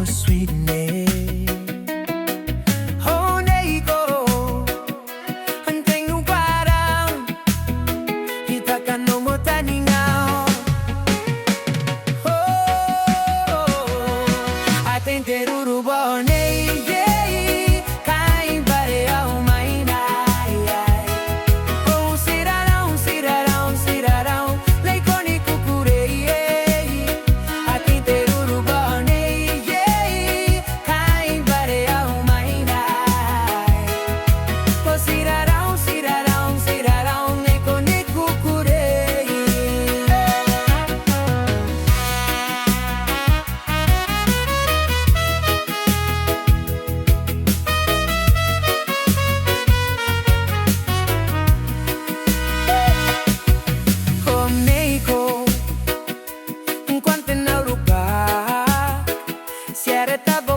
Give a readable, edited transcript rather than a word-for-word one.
sweet name. Oh, Neiko, hanteng parang hitakan no mo taningao. Oh, Ataein te Rurubao nei, kain bare au mai nai. Oh, sirarão, sirarão, sirarão, leikoni kukurei. Ataein te Rurubao nei, kain bare au mai nai. Oh, sirarão, sirarão, sirarão, leikoni kukurei. Oh, Meiko, enquanto não lugar, se era tabo